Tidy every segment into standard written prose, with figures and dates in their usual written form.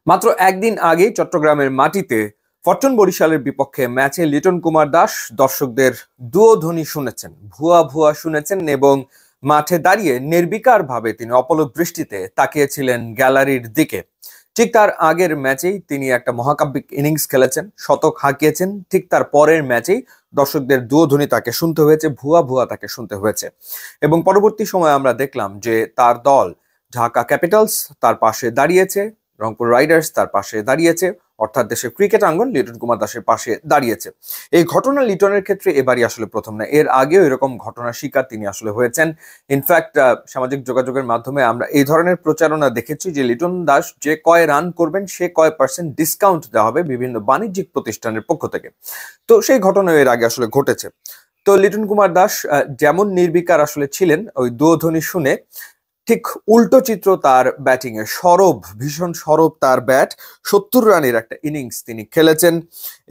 মাত্র একদিন আগেই চট্টগ্রামের মাটিতে ফরচুন বরিশালের বিপক্ষে ম্যাচে লিটন কুমার দাস দর্শকদের দুয়োধ্বনি শুনেছেন, ভুয়া ভুয়া শুনেছেন এবং মাঠে দাঁড়িয়ে নির্বিকার ভাবে তিনি অপলক দৃষ্টিতে তাকিয়েছিলেন গ্যালারির দিকে। ঠিক তার আগের ম্যাচেই তিনি একটা মহাকাব্যিক ইনিংস খেলেছেন, শতক হাঁকিয়েছেন। ঠিক তার পরের ম্যাচেই দর্শকদের দুয়োধ্বনি তাকে শুনতে হয়েছে, ভুয়া ভুয়া তাকে শুনতে হয়েছে। এবং পরবর্তী সময়ে আমরা দেখলাম যে তার দল ঢাকা ক্যাপিটালস তার পাশে দাঁড়িয়েছে, রংপুর রাইডার্স তার পাশে দাঁড়িয়েছে, অর্থাৎ দেশের ক্রিকেট আঙ্গন লিটন কুমার দাসের পাশে দাঁড়িয়েছে। এই ঘটনা লিটনের ক্ষেত্রে এবারই আসলে প্রথম না, এর আগেও এরকম ঘটনার শিকার তিনি আসলে হয়েছেন। ইনফ্যাক্ট সামাজিক যোগাযোগের মাধ্যমে আমরা এই ধরনের প্রচারণা দেখেছি যে লিটন দাস যে কয় রান করবেন সে কয় পার্সেন্ট ডিসকাউন্ট দেওয়া হবে বিভিন্ন বাণিজ্যিক প্রতিষ্ঠানের পক্ষ থেকে। তো সেই ঘটনা এর আগে আসলে ঘটেছে। তো লিটন কুমার দাস যেমন নির্বিকার আসলে ছিলেন ওই দুধ্বনি শুনে, ঠিক উল্টো চিত্র তার ব্যাটিং এ। সরব, ভীষণ সরব তার ব্যাট। 70 রানের একটা ইনিংস তিনি খেলেছেন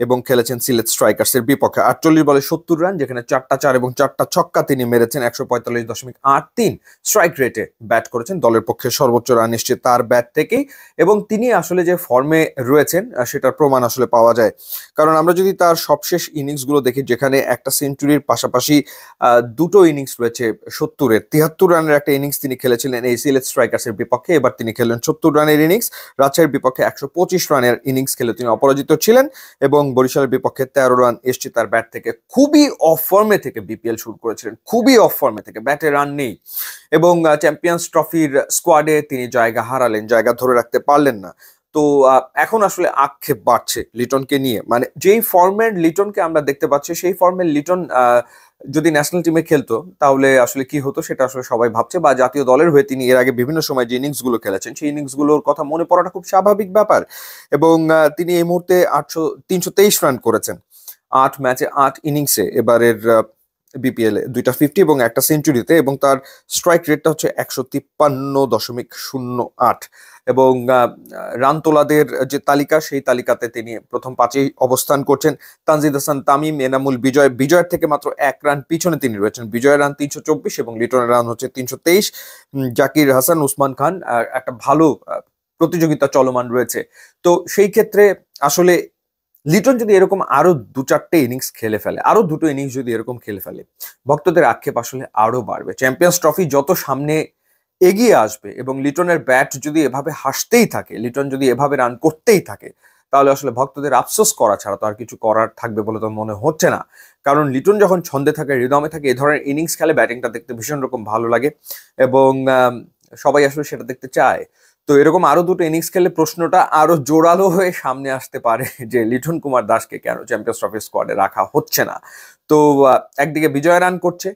এবং খেলেছেন সিলেট স্ট্রাইকার্স এর বিপক্ষে। 48 বলে 70 রান, যেখানে 4টা 4 এবং 4টা ছক্কা তিনি মেরেছেন। 145.83 স্ট্রাইক রেটে ব্যাট করেছেন। দলের পক্ষে সর্বোচ্চ রান এসছে তার ব্যাট থেকেই এবং তিনি আসলে যে ফর্মে রয়েছেন সেটার প্রমাণ আসলে পাওয়া যায়। কারণ আমরা যদি তার সবশেষ ইনিংস গুলো দেখি, যেখানে একটা সেঞ্চুরির পাশাপাশি দুটো ইনিংস রয়েছে 70-এর, 73 রানের একটা ইনিংস তিনি খেলেছেন এই সিলেট স্ট্রাইকার্স এর বিপক্ষে। এবার তিনি খেলেন 70 রানের ইনিংস। রাজশাহীর বিপক্ষে 125 রানের ইনিংস খেলে তিনি অপরাজিত ছিলেন এবং বরিশালের বিপক্ষে 13 রান এসছে তার ব্যাট থেকে। খুবই অফ ফর্মে থেকে বিপিএল শুরু করেছিলেন, খুবই অফ ফর্মে থেকে, ব্যাটে রান নেই এবং চ্যাম্পিয়ন্স ট্রফির স্কোয়াডে তিনি জায়গা হারালেন, জায়গা ধরে রাখতে পারলেন না। তো এখন আসলে আক্ষেপ বাড়ছে লিটনকে নিয়ে। মানে যেই ফর্মের লিটনকে আমরা দেখতে পাচ্ছি, সেই ফর্মের লিটন যদি ন্যাশনাল টিমে খেলতো তাহলে আসলে কি হতো সেটা আসলে সবাই ভাবছে। বা জাতীয় দলের হয়ে তিনি এর আগে বিভিন্ন সময় যে ইনিংস গুলো খেলেছেন সেই ইনিংস গুলোর কথা মনে পড়াটা খুব স্বাভাবিক ব্যাপার। এবং তিনি এই মুহূর্তে 323 রান করেছেন 8 ম্যাচে, 8 ইনিংসে এবারের বিপিএল এ, 2টা 50 এবং একটা সেঞ্চুরিতে। এবং তার স্ট্রাইক রেটটা হচ্ছে 153.08। এবং রান তোলাদের যে তালিকা, সেই তালিকাতে তিনি প্রথম 5-এই অবস্থান করছেন। তানজিদ হাসান তামিম, এনামুল বিজয়, বিজয়ের থেকে মাত্র 1 রান পিছনে তিনি রয়েছেন। বিজয়ের রান 324 এবং লিটনের রান হচ্ছে 323। জাকির হাসান, উসমান খান, একটা ভালো প্রতিযোগিতা চলমান রয়েছে। তো সেই ক্ষেত্রে আসলে লিটন যদি এরকম আরো 2-4টে ইনিংস খেলে ফেলে, আরো 2টো ইনিংস যদি এরকম খেলে ফেলে, ভক্তদের আক্ষেপ আসলে আরো বাড়বে। চ্যাম্পিয়ন্স ট্রফি যত সামনে এগিয়ে আসবে এবং লিটনের ব্যাট যদি এভাবে হাসতেই থাকে, লিটন যদি এভাবে রান করতেই থাকে, তাহলে আসলে ভক্তদের আফসোস করা ছাড়া তো আর কিছু করার থাকবে বলে তো মনে হচ্ছে না। কারণ লিটন যখন ছন্দে থাকে, রিদমে থাকে, এই ধরনের ইনিংস খেলে ব্যাটিংটা দেখতে ভীষণ রকম ভালো লাগে এবং সবাই আসলে সেটা দেখতে চায়। তো এরকম আরো 2টো ইনিংস খেলে প্রশ্নটা আরো জোরালো হয়ে সামনে আসতে পারে যে লিটন কুমার দাসকে কেন চ্যাম্পিয়ন্স ট্রফি স্কোয়াডে রাখা হচ্ছে না। তো একদিকে বিজয় রান করছে,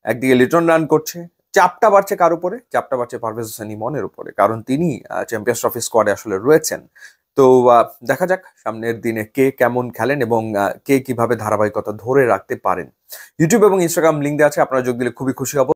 একদিকে লিটন রান করছে। চাপটা বাড়ছে কার উপরে? চাপটা বাড়ছে পারভেজ হোসেন ইমনের উপরে, কারণ তিনি চ্যাম্পিয়ন্স ট্রফি স্কোয়াডে আসলে রয়েছেন। তো দেখা যাক সামনের দিনে কে কেমন খেলেন এবং কে কিভাবে ধারাবাহিকতা ধরে রাখতে পারেন। ইউটিউব এবং ইনস্টাগ্রাম লিঙ্ক দেওয়া আছে, আপনারা যোগ দিলে খুবই খুশি হব।